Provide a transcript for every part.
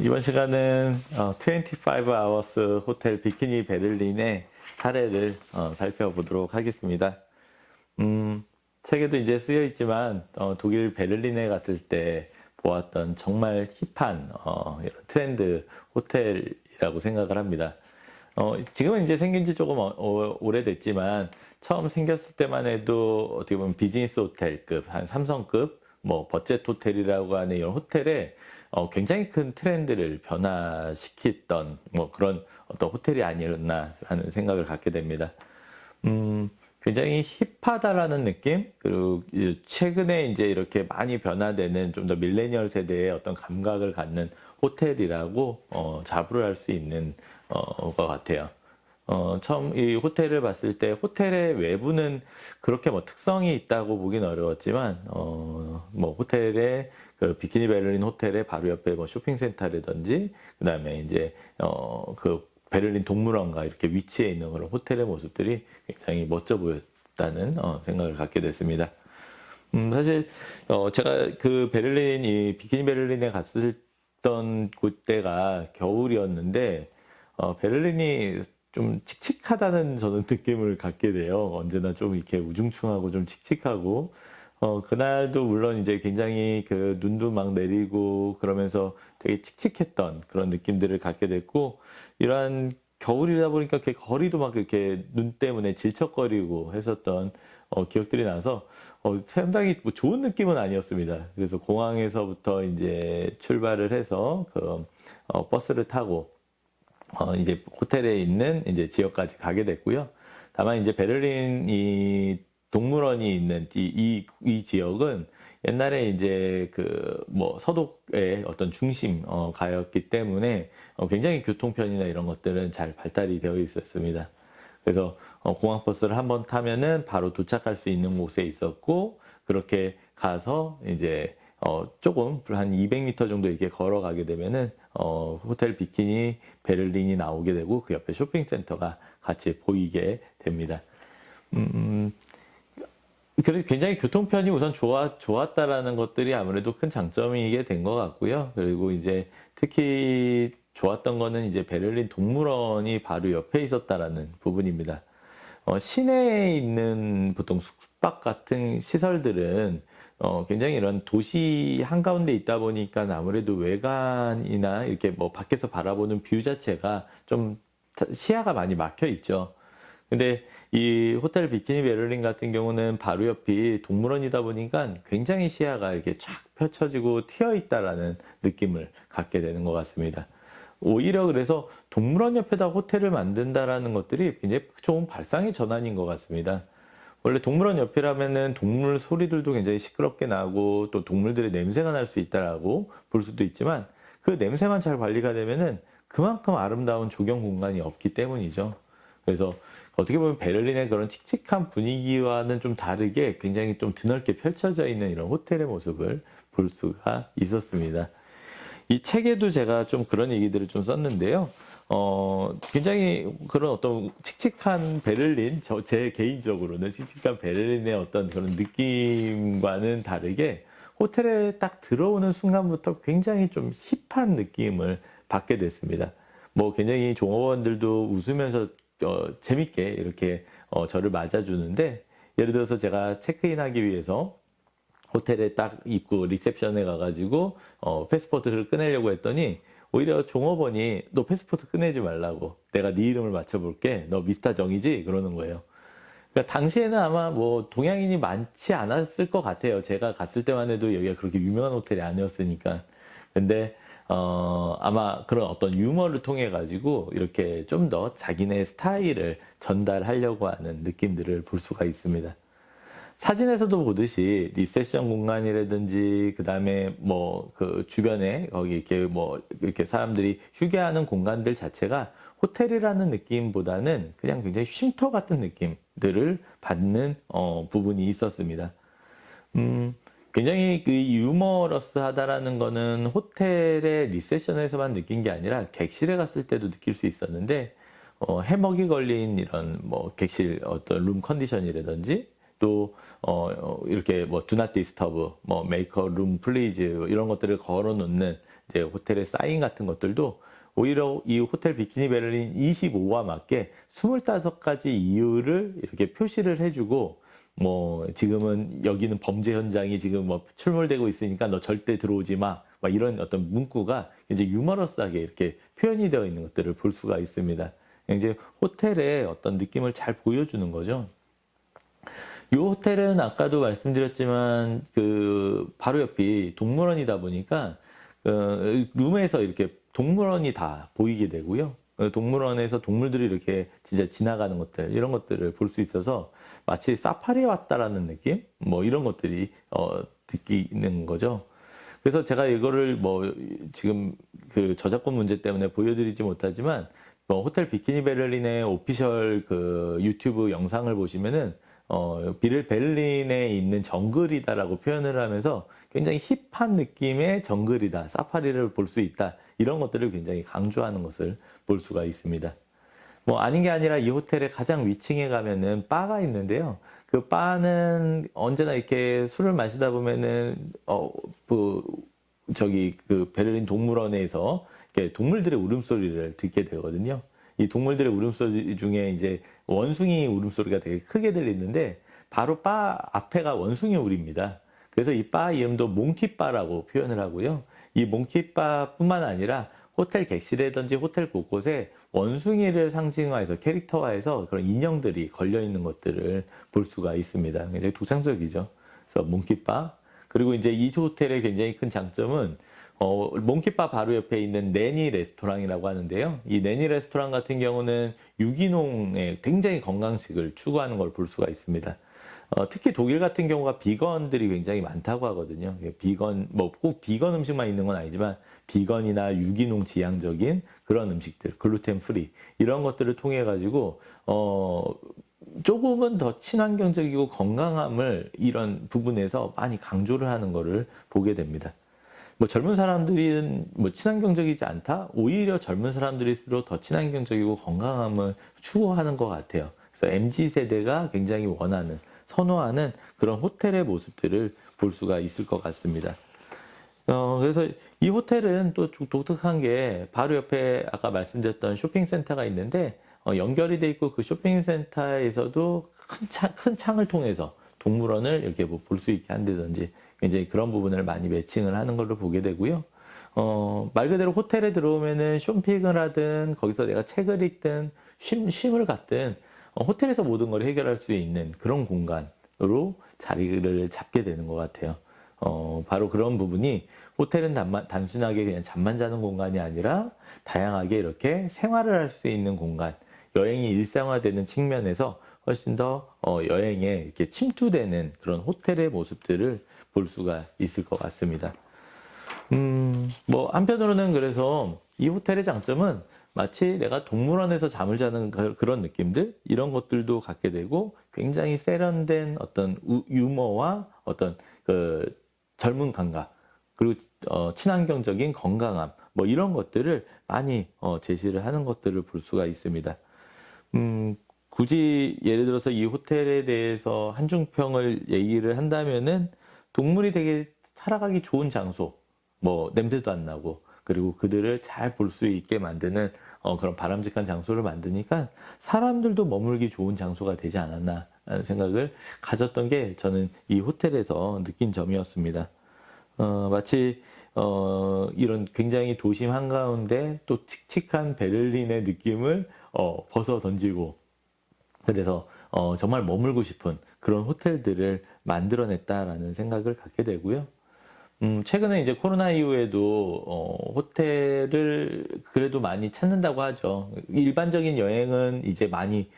이번 시간은 25 hours 호텔 비키니 베를린의 사례를 살펴보도록 하겠습니다. 책에도 이제 쓰여 있지만 독일 베를린에 갔을 때 보았던 정말 힙한 이런 트렌드 호텔이라고 생각을 합니다. 지금은 이제 생긴 지 조금 오래됐지만 처음 생겼을 때만 해도 어떻게 보면 비즈니스 호텔급, 한 삼성급, 뭐 버젯 호텔이라고 하는 이런 호텔에 굉장히 큰 트렌드를 변화시켰던 뭐 그런 어떤 호텔이 아니었나 하는 생각을 갖게 됩니다. 굉장히 힙하다라는 느낌, 그리고 최근에 이제 이렇게 많이 변화되는 좀 더 밀레니얼 세대의 어떤 감각을 갖는 호텔이라고 자부를 할 수 있는 것 같아요. 처음 이 호텔을 봤을 때 호텔의 외부는 그렇게 뭐 특성이 있다고 보긴 어려웠지만 뭐 호텔의 그 비키니 베를린 호텔의 바로 옆에 뭐 쇼핑센터라든지 그다음에 이제 그 베를린 동물원과 이렇게 위치해 있는 그런 호텔의 모습들이 굉장히 멋져 보였다는 생각을 갖게 됐습니다. 사실 제가 그 베를린 이 비키니 베를린에 갔었던 그때가 겨울이었는데 베를린이 좀 칙칙하다는 저는 느낌을 갖게 돼요. 언제나 좀 이렇게 우중충하고 좀 칙칙하고, 그날도 물론 이제 굉장히 그 눈도 막 내리고 그러면서 되게 칙칙했던 그런 느낌들을 갖게 됐고, 이러한 겨울이다 보니까 이렇게 거리도 막 이렇게 눈 때문에 질척거리고 했었던 기억들이 나서 상당히 뭐 좋은 느낌은 아니었습니다. 그래서 공항에서부터 이제 출발을 해서 그 버스를 타고 이제 호텔에 있는 이제 지역까지 가게 됐고요. 다만 이제 베를린 이 동물원이 있는 이 지역은 옛날에 이제 그 뭐 서독의 어떤 중심 가였기 때문에 굉장히 교통편이나 이런 것들은 잘 발달이 되어 있었습니다. 그래서 공항 버스를 한번 타면은 바로 도착할 수 있는 곳에 있었고, 그렇게 가서 이제 조금 한 200m 정도 이렇게 걸어가게 되면은 호텔 비키니 베를린이 나오게 되고 그 옆에 쇼핑센터가 같이 보이게 됩니다. 그래서 굉장히 교통편이 우선 좋았다라는 것들이 아무래도 큰 장점이게 된 것 같고요. 그리고 이제 특히 좋았던 거는 이제 베를린 동물원이 바로 옆에 있었다라는 부분입니다. 시내에 있는 보통 숙박 같은 시설들은 굉장히 이런 도시 한가운데 있다 보니까 아무래도 외관이나 이렇게 뭐 밖에서 바라보는 뷰 자체가 좀 시야가 많이 막혀 있죠. 근데 이 호텔 비키니 베를린 같은 경우는 바로 옆이 동물원이다 보니까 굉장히 시야가 이렇게 쫙 펼쳐지고 튀어 있다라는 느낌을 갖게 되는 것 같습니다. 오히려 그래서 동물원 옆에다 호텔을 만든다라는 것들이 굉장히 좋은 발상의 전환인 것 같습니다. 원래 동물원 옆이라면은 동물 소리들도 굉장히 시끄럽게 나고 또 동물들의 냄새가 날 수 있다라고 볼 수도 있지만, 그 냄새만 잘 관리가 되면은 그만큼 아름다운 조경 공간이 없기 때문이죠. 그래서 어떻게 보면 베를린의 그런 칙칙한 분위기와는 좀 다르게 굉장히 좀 드넓게 펼쳐져 있는 이런 호텔의 모습을 볼 수가 있었습니다. 이 책에도 제가 좀 그런 얘기들을 좀 썼는데요. 굉장히 그런 어떤 칙칙한 베를린, 제 개인적으로는 칙칙한 베를린의 어떤 그런 느낌과는 다르게 호텔에 딱 들어오는 순간부터 굉장히 좀 힙한 느낌을 받게 됐습니다. 뭐 굉장히 종업원들도 웃으면서 재밌게 이렇게 저를 맞아주는데, 예를 들어서 제가 체크인하기 위해서 호텔에 딱 입구 리셉션에 가가지고 패스포트를 꺼내려고 했더니 오히려 종업원이 너 패스포트 꺼내지 말라고, 내가 네 이름을 맞춰볼게, 너 미스터 정이지? 그러는 거예요. 그러니까 당시에는 아마 뭐 동양인이 많지 않았을 것 같아요. 제가 갔을 때만 해도 여기가 그렇게 유명한 호텔이 아니었으니까. 근데 아마 그런 어떤 유머를 통해 가지고 이렇게 좀 더 자기네 스타일을 전달하려고 하는 느낌들을 볼 수가 있습니다. 사진에서도 보듯이 리셉션 공간이라든지 그다음에 뭐 그 주변에 거기 이렇게 뭐 이렇게 사람들이 휴게하는 공간들 자체가 호텔이라는 느낌보다는 그냥 굉장히 쉼터 같은 느낌들을 받는 부분이 있었습니다. 굉장히 그 유머러스하다라는 거는 호텔의 리셉션에서만 느낀 게 아니라 객실에 갔을 때도 느낄 수 있었는데, 해먹이 걸린 이런 뭐 객실 어떤 룸 컨디션이라든지 또 이렇게 뭐 do not disturb, 뭐 make a room please 이런 것들을 걸어 놓는 이제 호텔의 사인 같은 것들도 오히려 이 호텔 비키니 베를린 25와 맞게 25가지 이유를 이렇게 표시를 해주고, 뭐 지금은 여기는 범죄 현장이 지금 뭐 출몰되고 있으니까 너 절대 들어오지 마, 막 이런 어떤 문구가 이제 유머러스하게 이렇게 표현이 되어 있는 것들을 볼 수가 있습니다. 이제 호텔의 어떤 느낌을 잘 보여주는 거죠. 이 호텔은 아까도 말씀드렸지만 그 바로 옆이 동물원이다 보니까 룸에서 이렇게 동물원이 다 보이게 되고요. 동물원에서 동물들이 이렇게 진짜 지나가는 것들, 이런 것들을 볼 수 있어서 마치 사파리에 왔다라는 느낌? 뭐 이런 것들이 느끼는 거죠. 그래서 제가 이거를 뭐 지금 그 저작권 문제 때문에 보여드리지 못하지만 뭐 호텔 비키니 베를린의 오피셜 그 유튜브 영상을 보시면은 베를린에 있는 정글이다라고 표현을 하면서 굉장히 힙한 느낌의 정글이다, 사파리를 볼 수 있다, 이런 것들을 굉장히 강조하는 것을 볼 수가 있습니다. 뭐 아닌 게 아니라 이 호텔의 가장 위층에 가면은 바가 있는데요. 그 바는 언제나 이렇게 술을 마시다 보면은 그 베를린 동물원에서 이렇게 동물들의 울음소리를 듣게 되거든요. 이 동물들의 울음소리 중에 이제 원숭이 울음소리가 되게 크게 들리는데 바로 바 앞에가 원숭이 울입니다. 그래서 이 바 이름도 몽키바라고 표현을 하고요. 이 몽키바뿐만 아니라 호텔 객실이라든지 호텔 곳곳에 원숭이를 상징화해서 캐릭터화해서 그런 인형들이 걸려 있는 것들을 볼 수가 있습니다. 굉장히 독창적이죠. 그래서 몽키바. 그리고 이제 이 호텔의 굉장히 큰 장점은 몽키바 바로 옆에 있는 네니 레스토랑이라고 하는데요. 이 네니 레스토랑 같은 경우는 유기농의 굉장히 건강식을 추구하는 걸 볼 수가 있습니다. 특히 독일 같은 경우가 비건들이 굉장히 많다고 하거든요. 비건, 뭐 꼭 비건 음식만 있는 건 아니지만 비건이나 유기농 지향적인 그런 음식들, 글루텐 프리, 이런 것들을 통해 가지고 조금은 더 친환경적이고 건강함을 이런 부분에서 많이 강조를 하는 거를 보게 됩니다. 뭐 젊은 사람들은 뭐 친환경적이지 않다? 오히려 젊은 사람들일수록 더 친환경적이고 건강함을 추구하는 것 같아요. 그래서 MZ세대가 굉장히 원하는, 선호하는 그런 호텔의 모습들을 볼 수가 있을 것 같습니다. 그래서 이 호텔은 또 독특한 게 바로 옆에 아까 말씀드렸던 쇼핑센터가 있는데 연결이 돼 있고 그 쇼핑센터에서도 큰 창을 통해서 동물원을 이렇게 뭐 볼 수 있게 한다든지 이제 그런 부분을 많이 매칭을 하는 걸로 보게 되고요. 말 그대로 호텔에 들어오면은 쇼핑을 하든 거기서 내가 책을 읽든 쉼을 갖든 호텔에서 모든 걸 해결할 수 있는 그런 공간으로 자리를 잡게 되는 것 같아요. 바로 그런 부분이 호텔은 단순하게 그냥 잠만 자는 공간이 아니라 다양하게 이렇게 생활을 할 수 있는 공간, 여행이 일상화되는 측면에서 훨씬 더 여행에 이렇게 침투되는 그런 호텔의 모습들을 볼 수가 있을 것 같습니다. 뭐 한편으로는 그래서 이 호텔의 장점은 마치 내가 동물원에서 잠을 자는 그런 느낌들, 이런 것들도 갖게 되고 굉장히 세련된 어떤 유머와 어떤 그 젊은 감각, 그리고 친환경적인 건강함, 뭐 이런 것들을 많이 제시를 하는 것들을 볼 수가 있습니다. 굳이 예를 들어서 이 호텔에 대해서 한중평을 얘기를 한다면은 동물이 되게 살아가기 좋은 장소, 뭐 냄새도 안 나고, 그리고 그들을 잘 볼 수 있게 만드는 그런 바람직한 장소를 만드니까 사람들도 머물기 좋은 장소가 되지 않았나 하는 생각을 가졌던 게 저는 이 호텔에서 느낀 점이었습니다. 마치 이런 굉장히 도심 한가운데 또 칙칙한 베를린의 느낌을 벗어 던지고, 그래서 정말 머물고 싶은 그런 호텔들을 만들어냈다라는 생각을 갖게 되고요. 최근에 이제 코로나 이후에도 호텔을 그래도 많이 찾는다고 하죠. 일반적인 여행은 이제 많이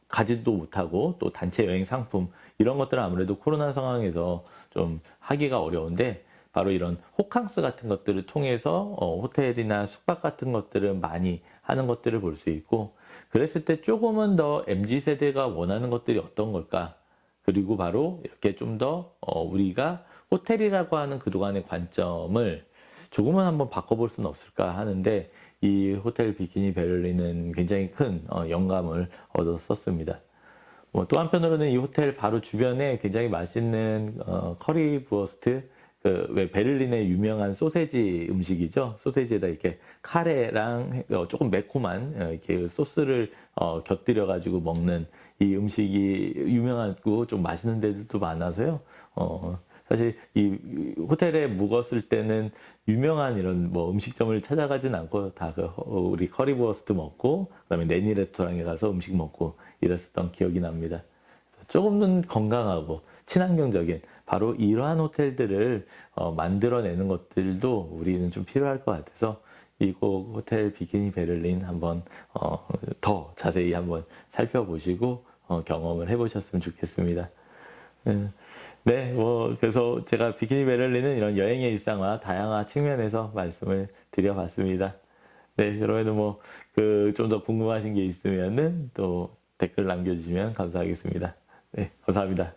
가지도 못하고 또 단체 여행 상품 이런 것들은 아무래도 코로나 상황에서 좀 하기가 어려운데, 바로 이런 호캉스 같은 것들을 통해서 호텔이나 숙박 같은 것들을 많이 하는 것들을 볼 수 있고, 그랬을 때 조금은 더 MZ세대가 원하는 것들이 어떤 걸까? 그리고 바로 이렇게 좀 더 우리가 호텔이라고 하는 그동안의 관점을 조금은 한번 바꿔볼 수는 없을까 하는데, 이 호텔 비키니 베를린은 굉장히 큰 영감을 얻었었습니다. 또 한편으로는 이 호텔 바로 주변에 굉장히 맛있는 커리부어스트, 왜 베를린의 유명한 소세지 음식이죠. 소세지에다 이렇게 카레랑 조금 매콤한 이렇게 소스를 곁들여 가지고 먹는 이 음식이 유명하고 좀 맛있는 데들도 많아서요. 사실 이 호텔에 묵었을 때는 유명한 이런 뭐 음식점을 찾아가진 않고 다 우리 커리버스트 먹고 그다음에 내니 레스토랑에 가서 음식 먹고 이랬었던 기억이 납니다. 조금은 건강하고 친환경적인 바로 이러한 호텔들을 만들어내는 것들도 우리는 좀 필요할 것 같아서 이곳 호텔 비키니 베를린 한번 더 자세히 한번 살펴보시고 경험을 해보셨으면 좋겠습니다. 네, 뭐 그래서 제가 비키니 베를린은 이런 여행의 일상화, 다양한 측면에서 말씀을 드려봤습니다. 네, 여러분도 뭐 그 좀 더 궁금하신 게 있으면은 또 댓글 남겨주시면 감사하겠습니다. 네, 감사합니다.